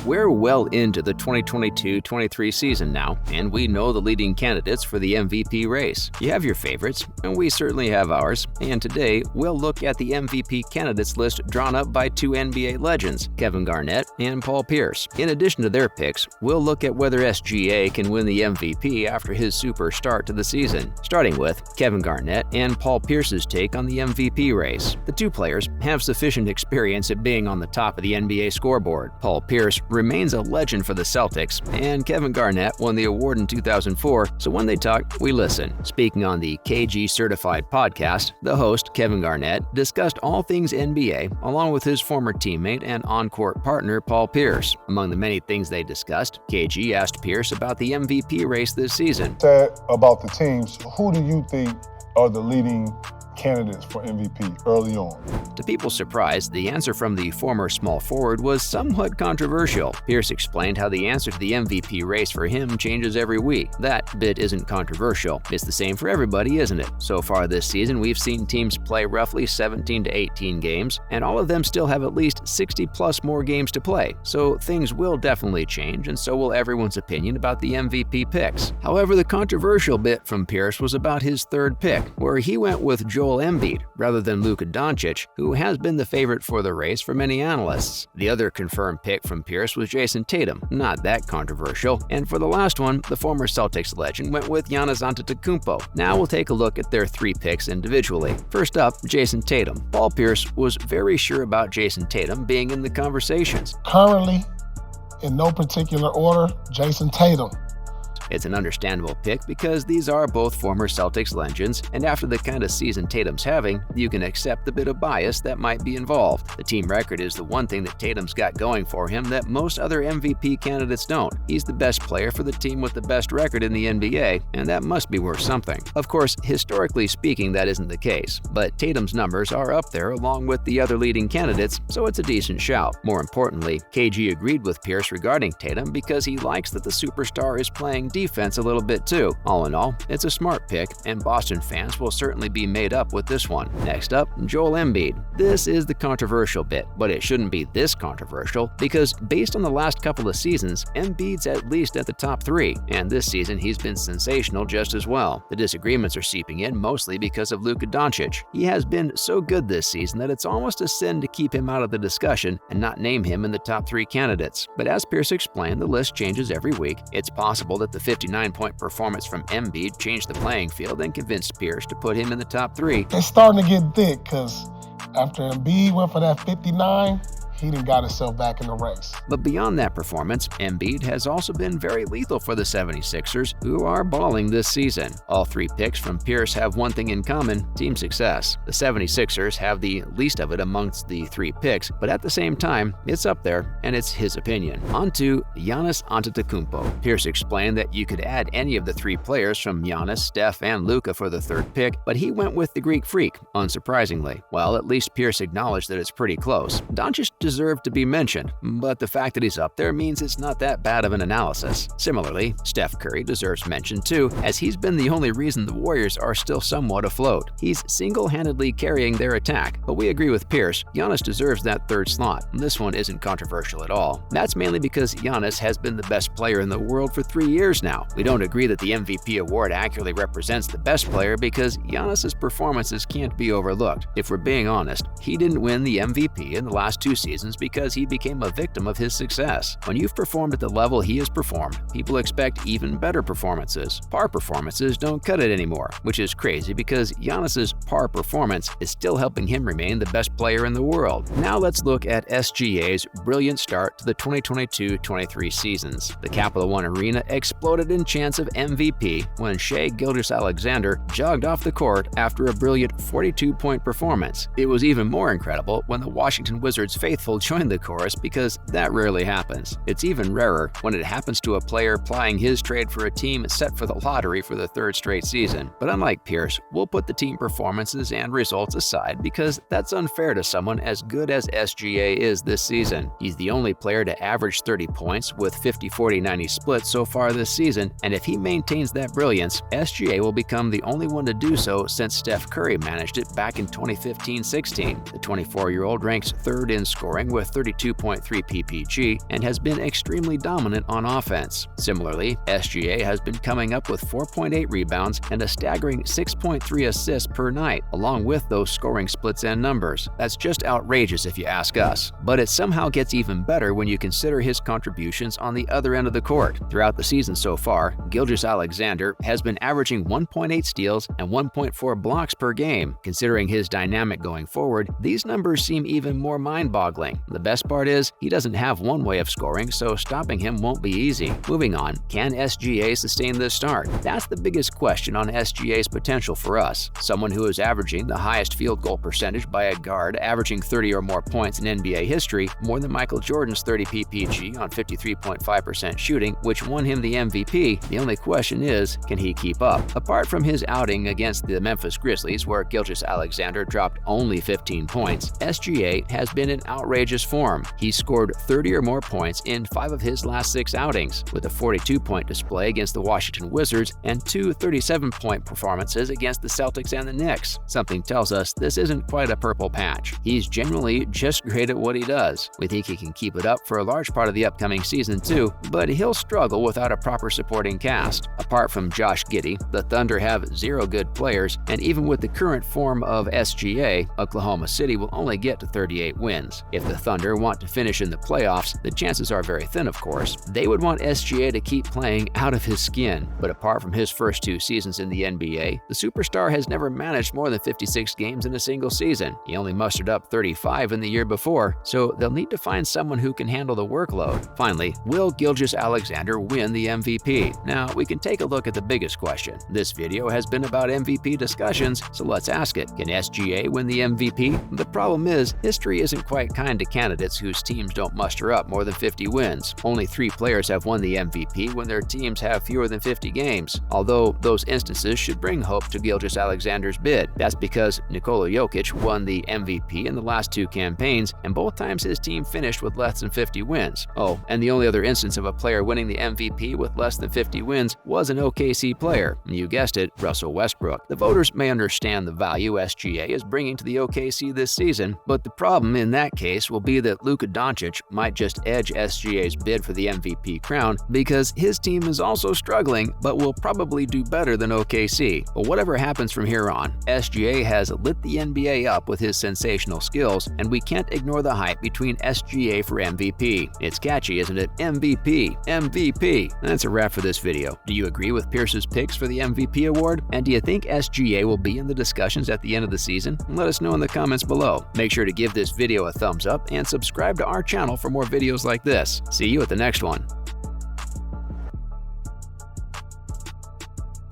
We're well into the 2022-23 season now, and we know the leading candidates for the MVP race. You have your favorites, and we certainly have ours, and today we'll look at the MVP candidates list drawn up by two NBA legends, Kevin Garnett and Paul Pierce. In addition to their picks, we'll look at whether SGA can win the MVP after his super start to the season, starting with Kevin Garnett and Paul Pierce's take on the MVP race. The two players have sufficient experience at being on the top of the NBA scoreboard. Paul Pierce remains a legend for the Celtics, and Kevin Garnett won the award in 2004, so when they talk, we listen. Speaking on the KG Certified podcast, the host, Kevin Garnett, discussed all things NBA along with his former teammate and on-court partner, Paul Pierce. Among the many things they discussed, KG asked Pierce about the MVP race this season. About the teams, who do you think are the leading candidates for MVP early on? To people's surprise, the answer from the former small forward was somewhat controversial. Pierce explained how the answer to the MVP race for him changes every week. That bit isn't controversial. It's the same for everybody, isn't it? So far this season, we've seen teams play roughly 17 to 18 games, and all of them still have at least 60 plus more games to play. So things will definitely change, and so will everyone's opinion about the MVP picks. However, the controversial bit from Pierce was about his third pick, where he went with Joel Embiid rather than Luka Doncic, who has been the favorite for the race for many analysts. The other confirmed pick from Pierce was Jason Tatum, not that controversial. And for the last one, the former Celtics legend went with Giannis Antetokounmpo. Now we'll take a look at their three picks individually. First up, Jason Tatum. Paul Pierce was very sure about Jason Tatum being in the conversations. Currently, in no particular order, Jason Tatum. It's an understandable pick because these are both former Celtics legends, and after the kind of season Tatum's having, you can accept the bit of bias that might be involved. The team record is the one thing that Tatum's got going for him that most other MVP candidates don't. He's the best player for the team with the best record in the NBA, and that must be worth something. Of course, historically speaking, that isn't the case, but Tatum's numbers are up there along with the other leading candidates, so it's a decent shout. More importantly, KG agreed with Pierce regarding Tatum because he likes that the superstar is playing defense a little bit too. All in all, it's a smart pick, and Boston fans will certainly be made up with this one. Next up, Joel Embiid. This is the controversial bit, but it shouldn't be this controversial because based on the last couple of seasons, Embiid's at least at the top three, and this season he's been sensational just as well. The disagreements are seeping in mostly because of Luka Doncic. He has been so good this season that it's almost a sin to keep him out of the discussion and not name him in the top three candidates. But as Pierce explained, the list changes every week. It's possible that the 59-point performance from Embiid changed the playing field and convinced Pierce to put him in the top three. It's starting to get thick because after Embiid went for that 59, he done got himself back in the race. But beyond that performance, Embiid has also been very lethal for the 76ers, who are balling this season. All three picks from Pierce have one thing in common: team success. The 76ers have the least of it amongst the three picks, but at the same time, it's up there, and it's his opinion. On to Giannis Antetokounmpo. Pierce explained that you could add any of the three players from Giannis, Steph, and Luka for the third pick, but he went with the Greek Freak, unsurprisingly. Well, at least Pierce acknowledged that it's pretty close. Doncic deserve to be mentioned, but the fact that he's up there means it's not that bad of an analysis. Similarly, Steph Curry deserves mention too, as he's been the only reason the Warriors are still somewhat afloat. He's single-handedly carrying their attack, but we agree with Pierce, Giannis deserves that third slot. This one isn't controversial at all. That's mainly because Giannis has been the best player in the world for 3 years now. We don't agree that the MVP award accurately represents the best player because Giannis's performances can't be overlooked. If we're being honest, he didn't win the MVP in the last 2 seasons because he became a victim of his success. When you've performed at the level he has performed, people expect even better performances. Par performances don't cut it anymore, which is crazy because Giannis's par performance is still helping him remain the best player in the world. Now let's look at SGA's brilliant start to the 2022-23 seasons. The Capital One Arena exploded in chants of MVP when Gilgeous-Alexander jogged off the court after a brilliant 42-point performance. It was even more incredible when the Washington Wizards faithful joined the chorus because that rarely happens. It's even rarer when it happens to a player plying his trade for a team set for the lottery for the 3rd straight season. But unlike Pierce, we'll put the team performances and results aside because that's unfair to someone as good as SGA is this season. He's the only player to average 30 points with 50-40-90 splits so far this season, and if he maintains that brilliance, SGA will become the only one to do so since Steph Curry managed it back in 2015-16. The 24-year-old ranks 3rd in scoring scoring with 32.3 ppg and has been extremely dominant on offense. Similarly, SGA has been coming up with 4.8 rebounds and a staggering 6.3 assists per night, along with those scoring splits and numbers. That's just outrageous if you ask us. But it somehow gets even better when you consider his contributions on the other end of the court. Throughout the season so far, Gilgeous-Alexander has been averaging 1.8 steals and 1.4 blocks per game. Considering his dynamic going forward, these numbers seem even more mind-boggling. The best part is, he doesn't have one way of scoring, so stopping him won't be easy. Moving on, can SGA sustain this start? That's the biggest question on SGA's potential for us. Someone who is averaging the highest field goal percentage by a guard, averaging 30 or more points in NBA history, more than Michael Jordan's 30 ppg on 53.5% shooting, which won him the MVP. The only question is, can he keep up? Apart from his outing against the Memphis Grizzlies, where Gilgeous-Alexander dropped only 15 points, SGA has been in outrageous form. He scored 30 or more points in 5 of his last 6 outings, with a 42-point display against the Washington Wizards and 2 37-point performances against the Celtics and the Knicks. Something tells us this isn't quite a purple patch. He's generally just great at what he does. We think he can keep it up for a large part of the upcoming season too, but he'll struggle without a proper supporting cast. Apart from Josh Giddey, the Thunder have 0 good players, and even with the current form of SGA, Oklahoma City will only get to 38 wins. If the Thunder want to finish in the playoffs, the chances are very thin of course. They would want SGA to keep playing out of his skin, but apart from his first 2 seasons in the NBA, the superstar has never managed more than 56 games in a single season. He only mustered up 35 in the year before, so they'll need to find someone who can handle the workload. Finally, will Gilgeous-Alexander win the MVP? Now, we can take a look at the biggest question. This video has been about MVP discussions, so let's ask it. Can SGA win the MVP? The problem is, history isn't quite kind to candidates whose teams don't muster up more than 50 wins. Only 3 players have won the MVP when their teams have fewer than 50 games, although those instances should bring hope to Gilgeous-Alexander's bid. That's because Nikola Jokic won the MVP in the last 2 campaigns, and both times his team finished with less than 50 wins. Oh, and the only other instance of a player winning the MVP with less than 50 wins was an OKC player. You guessed it, Russell Westbrook. The voters may understand the value SGA is bringing to the OKC this season, but the problem in that case will be that Luka Doncic might just edge SGA's bid for the MVP crown because his team is also struggling, but will probably do better than OKC. But whatever happens from here on, SGA has lit the NBA up with his sensational skills, and we can't ignore the hype between SGA for MVP. It's catchy, isn't it? MVP, MVP. That's a wrap for this video. Do you agree with Pierce's picks for the MVP award? And do you think SGA will be in the discussions at the end of the season? Let us know in the comments below. Make sure to give this video a thumbs up and subscribe to our channel for more videos like this. See you at the next one.